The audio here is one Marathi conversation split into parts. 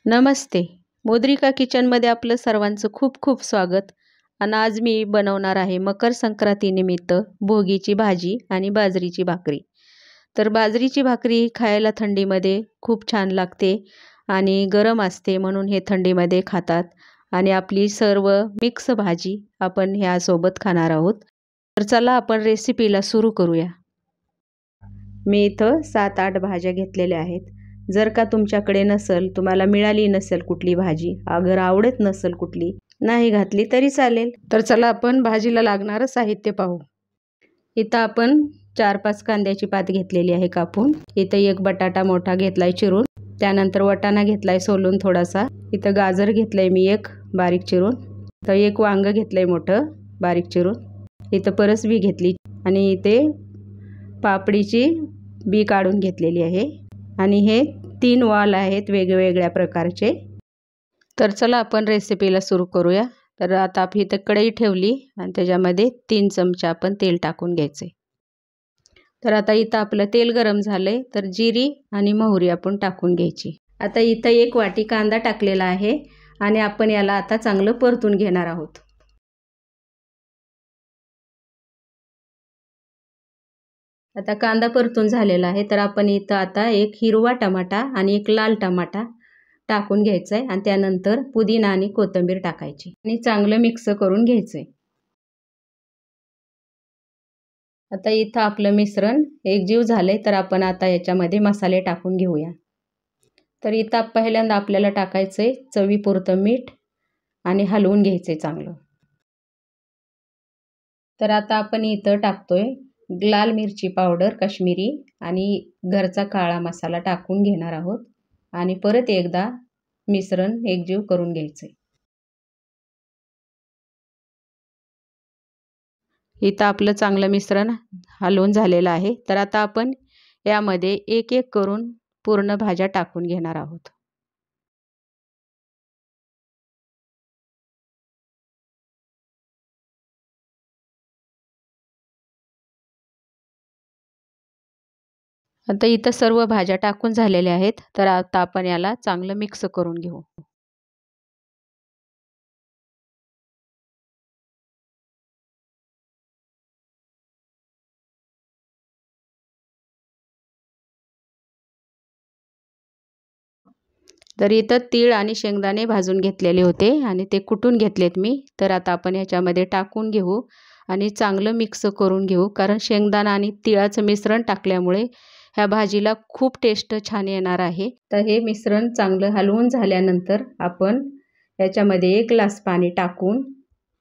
नमस्ते. मुद्रिका किचनमध्ये आपलं सर्वांचं खूप खूप स्वागत. आणि आज मी बनवणार आहे मकर संक्रांतीनिमित्त भोगीची भाजी आणि बाजरीची भाकरी. तर बाजरीची भाकरी खायला थंडीमध्ये खूप छान लागते आणि गरम असते, म्हणून हे थंडीमध्ये खातात. आणि आपली सर्व मिक्स भाजी आपण ह्यासोबत खाणार आहोत. तर चला आपण रेसिपीला सुरू करूया. मी इथं 7-8 भाज्या घेतलेल्या आहेत. जर का तुमच्याकडे नसेल, तुम्हाला मिळाली नसेल कुठली भाजी, अगर आवडत नसेल कुठली, नाही घातली तरी चालेल. तर चला आपण भाजीला लागणारं साहित्य पाहू. इथं आपण 4-5 कांद्याची पात घेतलेली आहे कापून. इथं एक बटाटा मोठा घेतलाय चिरून. त्यानंतर वाटाणा घेतलाय सोलून थोडासा. इथं गाजर घेतलंय मी एक बारीक चिरून. तर एक वांग घेतलंय मोठं बारीक चिरून. इथं परसबी घेतली आणि इथे पापडीची बी काढून घेतलेली आहे. आणि हे 3 वाल आहेत वेगवेगळ्या प्रकारचे. तर चला आपण रेसिपीला सुरू करूया. तर आता आपण इथं कढई ठेवली आणि त्याच्यामध्ये 3 चमचे आपण तेल टाकून घ्यायचे. तर आता इथं आपलं तेल गरम झालंय, तर जिरी आणि मोहरी आपण टाकून घ्यायची. आता इथं 1 वाटी कांदा टाकलेला आहे आणि आपण याला आता चांगलं परतून घेणार आहोत. आता कांदा परतून झालेला आहे, तर आपण इथं आता एक हिरवा टमाटा आणि एक लाल टमाटा टाकून घ्यायचा आहे आणि त्यानंतर पुदिना आणि कोथिंबीर टाकायची आणि चांगलं मिक्स करून घ्यायचंय. आता इथं आपलं मिश्रण एकजीव झालंय, तर आपण आता याच्यामध्ये मसाले टाकून घेऊया. तर इथं पहिल्यांदा आपल्याला टाकायचंय चवीपुरतं मीठ आणि हलवून घ्यायचंय चांगलं. तर आता आपण इथं टाकतोय लाल मिरची पावडर काश्मीरी आणि घरचा काळा मसाला टाकून घेणार आहोत आणि परत एकदा मिश्रण एकजीव करून घ्यायचंय. इथं आपलं चांगलं मिश्रण हलवून झालेलं आहे. तर आता आपण यामध्ये एक एक करून पूर्ण भाज्या टाकून घेणार आहोत. आता इथं सर्व भाज्या टाकून झालेल्या आहेत, तर आता आपण याला चांगलं मिक्स करून घेऊ. तर इथं तीळ आणि शेंगदाणे भाजून घेतलेले होते आणि ते कुटून घेतलेत मी. तर आता आपण याच्यामध्ये टाकून घेऊ आणि चांगलं मिक्स करून घेऊ, कारण शेंगदाणा आणि तिळाचं मिश्रण टाकल्यामुळे ह्या भाजीला खूप टेस्ट छान येणार आहे. तर हे मिश्रण चांगलं हलवून झाल्यानंतर आपण याच्यामध्ये 1 ग्लास पाणी टाकून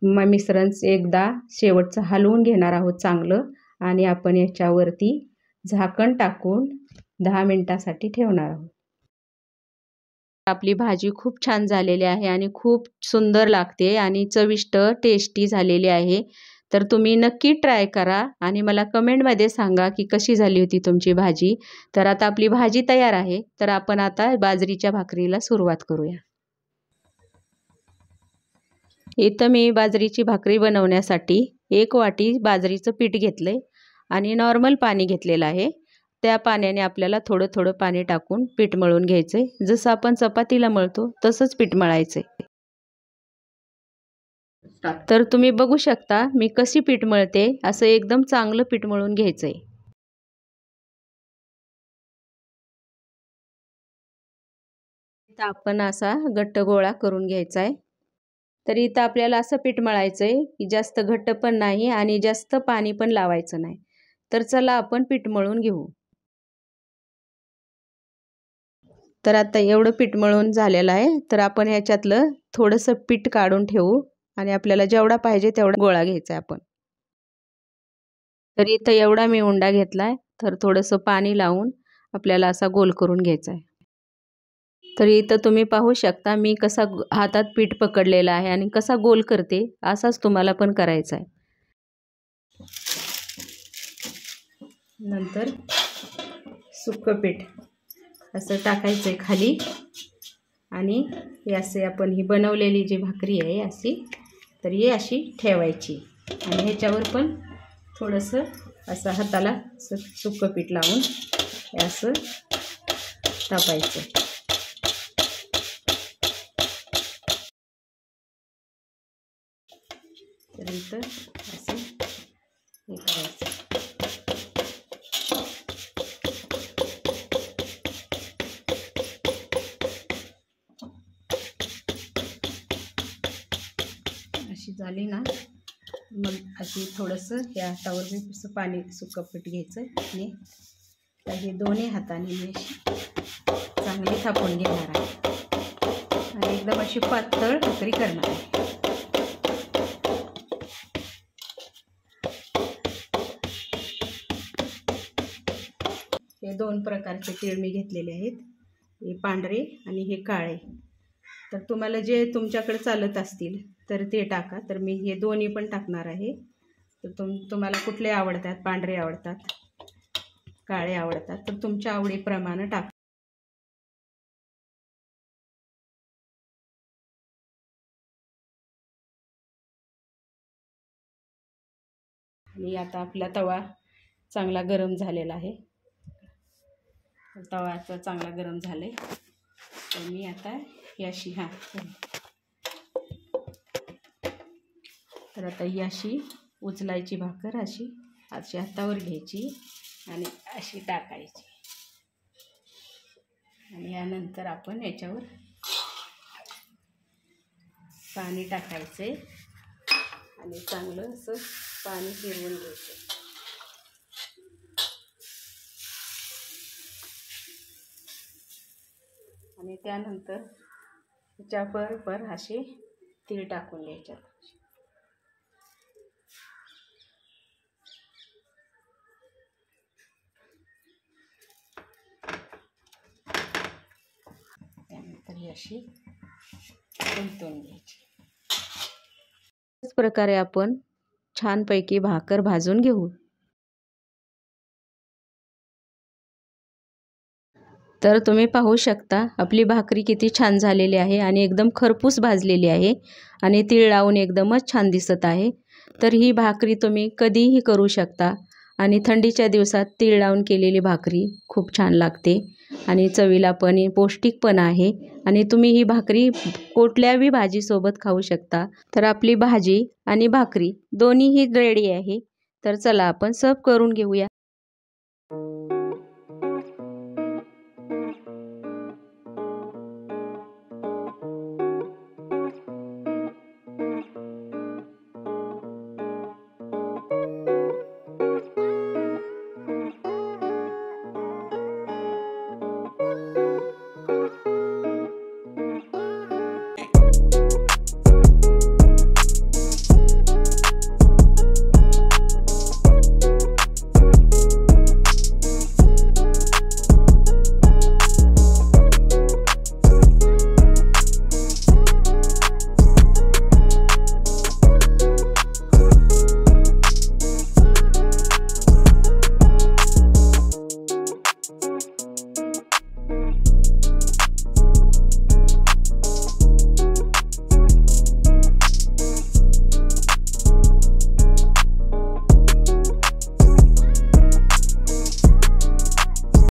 मिश्रण एकदा शेवटचं हलवून घेणार आहोत चांगलं आणि आपण याच्यावरती झाकण टाकून 10 मिनिटासाठी ठेवणार आहोत. आपली भाजी खूप छान झालेली आहे आणि खूप सुंदर लागते आणि चविष्ट टेस्टी झालेली आहे. तर तुम्ही नक्की ट्राय करा आणि मला कमेंटमध्ये सांगा की कशी झाली होती तुमची भाजी. तर आता आपली भाजी तयार आहे, तर आपण आता बाजरीच्या भाकरीला सुरुवात करूया. इथं मी बाजरीची भाकरी बनवण्यासाठी 1 वाटी बाजरीचं पीठ घेतलंय आणि नॉर्मल पाणी घेतलेलं आहे. त्या पाण्याने आपल्याला थोडं थोडं पाणी टाकून पीठ मळून घ्यायचंय. जसं आपण चपातीला मळतो तसंच पीठ मळायचंय. तर तुम्ही बघू शकता मी कशी पीठ मळते. असं एकदम चांगलं पीठ मळून घ्यायचंय. इथं आपण असा घट्ट गोळा करून घ्यायचा आहे. तर इथं आपल्याला असं पीठ मळायचंय की जास्त घट्ट पण नाही आणि जास्त पाणी पण लावायचं नाही. तर चला आपण पीठ मळून घेऊ. तर आता एवढं पीठ मळून झालेलं आहे, तर आपण ह्याच्यातलं थोडंसं पीठ काढून ठेवू आणि आपल्याला जेवढा पाहिजे तेवढा गोळा घ्यायचा आहे आपण. तर इथं एवढा मी उंडा घेतलाय, तर थोडंसं पाणी लावून आपल्याला असा गोल करून घ्यायचा आहे. तर इथं तुम्ही पाहू शकता मी कसा हातात पीठ पकडलेला आहे आणि कसा गोल करते, असाच तुम्हाला पण करायचा आहे. नंतर सुक्कं पीठ असं टाकायचं आहे खाली आणि हे असे आपण ही बनवलेली जी भाकरी आहे अशी, तर ही अशी ठेवायची आणि ह्याच्यावर पण थोडंसं असं हाताला सुक्कं पीठ लावून हे असं टाकायचं. तर इथं असं हे करायचं. अशी झाली ना मग अशी थोडंसं या हातावर मी असं पाणी सुकपट घ्यायचं आणि हे दोन्ही हाताने मी अशी चांगली थापून घेणार आहे आणि एकदम अशी पातळ भाकरी करणार आहे. हे दोन प्रकारचे तीळ मी घेतलेले आहेत, हे पांढरे आणि हे काळे. तर तुम्हाला जे तुमच्याकडे चालत असतील तर ते टाका. तर मी हे दोन्ही पण टाकणार आहे. तर तुम्हाला कुठले आवडतात, पांढरे आवडतात, काळे आवडतात, तर तुमच्या आवडीप्रमाणे टाका. आणि आता आपला तवा चांगला गरम झालेला आहे. तवा चांगला गरम झाले तर मी आता ही अशी तर आता ही अशी उचलायची भाकर अशी हातावर घ्यायची आणि अशी टाकायची आणि यानंतर आपण याच्यावर पाणी टाकायचे आणि चांगलं असं पाणी फिरवून घ्यायचं. आणि त्यानंतर त्याच्यावर असे तीळ टाकून घ्यायचे. त्यानंतर ही अशी उलटून घ्यायची. त्याच प्रकारे आपण छानपैकी भाकर भाजून घेऊ. तर तुम्ही पाहू शकता आपली भाकरी किती छान झालेली आहे आणि एकदम खरपूस भाजलेली आहे आणि तीळ लावून एकदमच छान दिसत आहे. तर ही भाकरी तुम्ही कधीही करू शकता आणि थंडीच्या दिवसात तीळ लावून केलेली भाकरी खूप छान लागते आणि चवीला पण पौष्टिक पण आहे आणि तुम्ही ही भाकरी कुठल्याही भाजीसोबत खाऊ शकता. तर आपली भाजी आणि भाकरी दोन्हीही रेडी आहे. तर चला आपण सर्व करून घेऊया.